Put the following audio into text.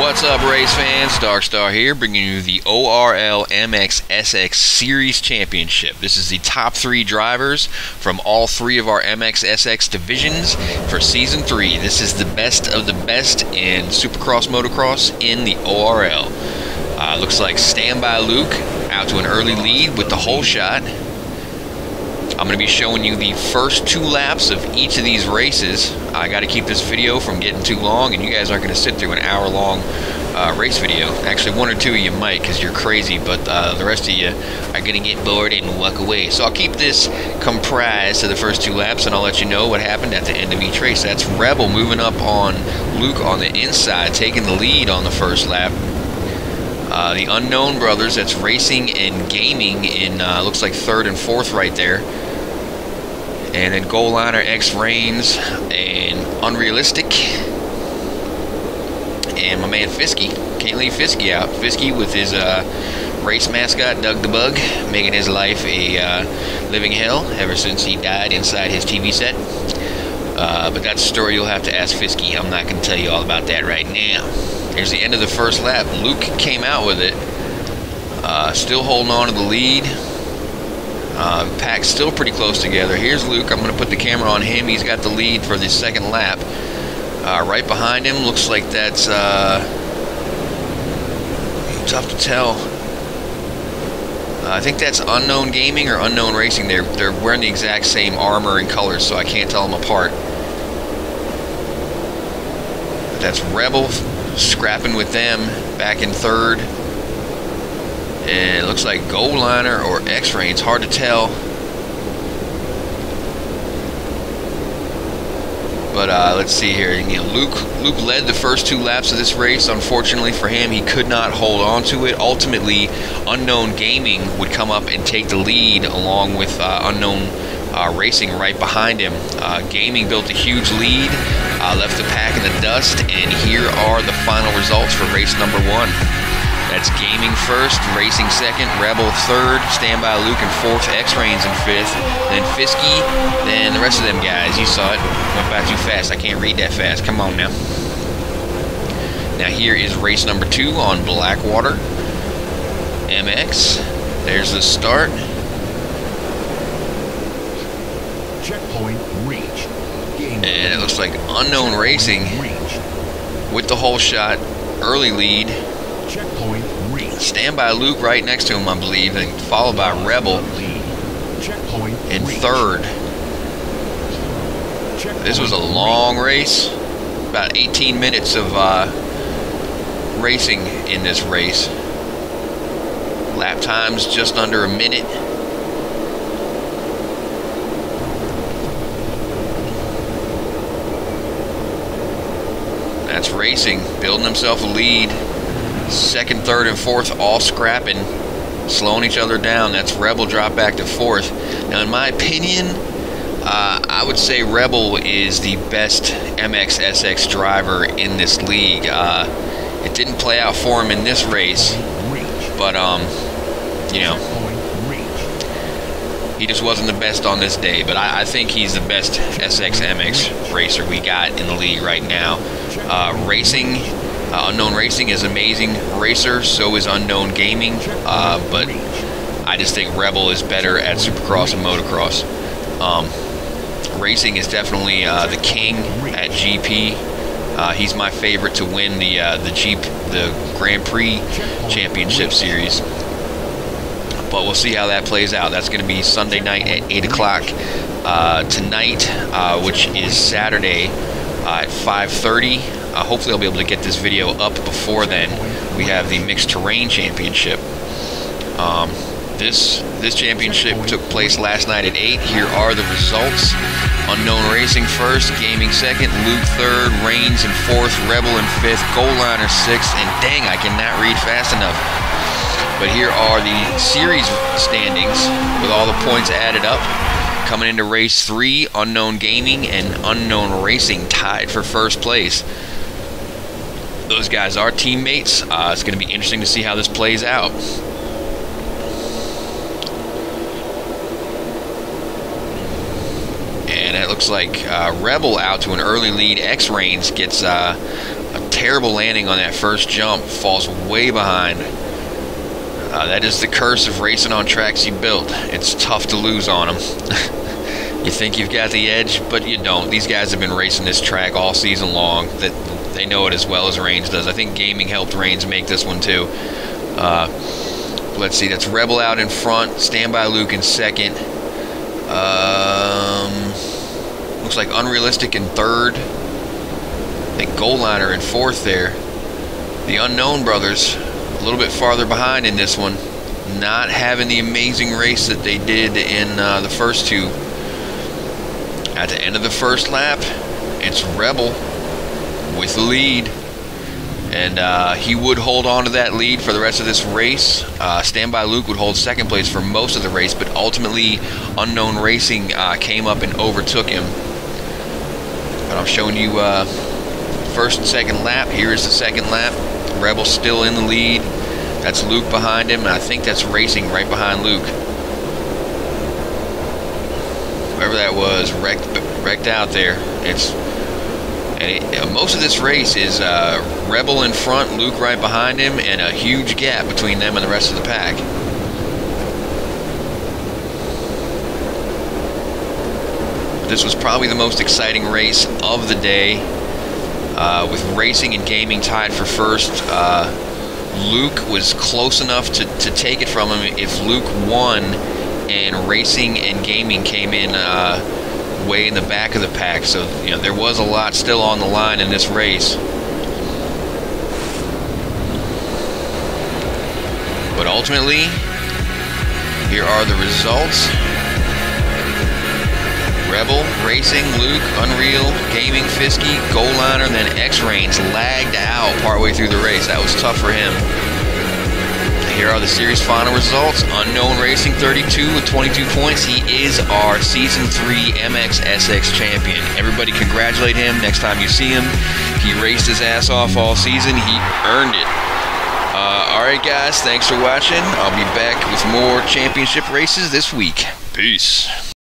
What's up, race fans? Darkstar here, bringing you the ORL MX SX Series Championship. This is the top 3 drivers from all 3 of our MX SX divisions for Season 3. This is the best of the best in Supercross Motocross in the ORL. Looks like Standby Luke out to an early lead with the whole shot. I'm going to be showing you the first 2 laps of each of these races. I got to keep this video from getting too long, and you guys aren't going to sit through an hour-long race video. Actually, 1 or 2 of you might, because you're crazy, but the rest of you are going to get bored and walk away. So I'll keep this comprised to the first 2 laps, and I'll let you know what happened at the end of each race. That's Rebel moving up on Luke on the inside, taking the lead on the first lap. The Unknown Brothers, that's Racing and Gaming, in looks like 3rd and 4th right there. And then Goal Liner, X Reigns, and Unrealistic. And my man Fisky. Can't leave Fisky out. Fisky with his race mascot, Doug the Bug, making his life a living hell ever since he died inside his TV set. But that's a story you'll have to ask Fisky. I'm not going to tell you all about that right now. Here's the end of the first lap. Luke came out with it. Still holding on to the lead. Pack's still pretty close together. Here's Luke. I'm going to put the camera on him. He's got the lead for the second lap. Right behind him, looks like that's tough to tell. I think that's Unknown Gaming or Unknown Racing. They're wearing the exact same armor and colors, so I can't tell them apart. But that's Rebel scrapping with them back in 3rd. And it looks like Goal Liner or X-Ray. It's hard to tell. But let's see here. You know, Luke led the first 2 laps of this race. Unfortunately for him, he could not hold on to it. Ultimately, Unknown Gaming would come up and take the lead along with Unknown Racing right behind him. Gaming built a huge lead, left the pack in the dust, and here are the final results for race number 1. That's Gaming 1st, Racing 2nd, Rebel 3rd, Standby Luke in 4th, X-Reigns in 5th, then Fisky, then the rest of them guys. You saw it. Went by too fast. I can't read that fast. Come on now. Now here is race number 2 on Blackwater MX. There's the start. Checkpoint reached. And it looks like Unknown Racing with the whole shot, early lead. Checkpoint reached. Standby Luke right next to him, I believe, and followed by Rebel in 3rd. This was a long race, about 18 minutes of racing in this race. Lap times just under a minute. That's Racing, building himself a lead. 2nd, 3rd, and 4th all scrapping, slowing each other down. That's Rebel drop back to 4th. Now, in my opinion, I would say Rebel is the best MX SX driver in this league. It didn't play out for him in this race, but you know, he just wasn't the best on this day. But I think he's the best SX MX racer we got in the league right now. Racing. Unknown Racing is an amazing racer, so is Unknown Gaming, but I just think Rebel is better at Supercross and Motocross. Racing is definitely the king at GP. He's my favorite to win the Grand Prix Championship Series. But we'll see how that plays out. That's going to be Sunday night at 8 o'clock. Tonight, which is Saturday at 5:30. Hopefully I'll be able to get this video up before then. We have the Mixed Terrain Championship. This championship took place last night at 8. Here are the results. Unknown Racing 1st, Gaming 2nd, Luke 3rd, Reigns in 4th, Rebel in 5th, Goal Liner 6th, and dang, I cannot read fast enough. But here are the series standings with all the points added up. Coming into race 3, Unknown Gaming and Unknown Racing tied for 1st place. Those guys are teammates. It's going to be interesting to see how this plays out. And it looks like Rebel out to an early lead. X Reigns gets a terrible landing on that first jump, falls way behind. That is the curse of racing on tracks you built. It's tough to lose on them. You think you've got the edge, but you don't. These guys have been racing this track all season long. That they know it as well as Reigns does. I think Gaming helped Reigns make this one too. Let's see, that's Rebel out in front, Standby Luke in second. Looks like Unrealistic in third. I think Goal Liner in fourth there. The Unknown Brothers a little bit farther behind in this one, not having the amazing race that they did in the first two. At the end of the first lap, it's Rebel with the lead, and he would hold on to that lead for the rest of this race. Standby Luke would hold second place for most of the race, but ultimately Unknown Racing came up and overtook him. But I'm showing you first and second lap. Here is the second lap. Rebel still in the lead. That's Luke behind him, and I think that's Racing right behind Luke. Whoever that was wrecked out there. Most of this race is Rebel in front, Luke right behind him, and a huge gap between them and the rest of the pack. This was probably the most exciting race of the day, with Racing and Gaming tied for first. Luke was close enough to take it from him if Luke won and Racing and Gaming came in way in the back of the pack. So, you know, there was a lot still on the line in this race. But ultimately, here are the results. Rebel, Racing, Luke, Unreal, Gaming, Fisky, Goal Liner, and then X-Reigns lagged out partway through the race. That was tough for him. Here are the series final results. Unknown Racing 32 with 22 points. He is our Season 3 MX SX champion. Everybody congratulate him next time you see him. He raced his ass off all season. He earned it. Alright guys, thanks for watching. I'll be back with more championship races this week. Peace.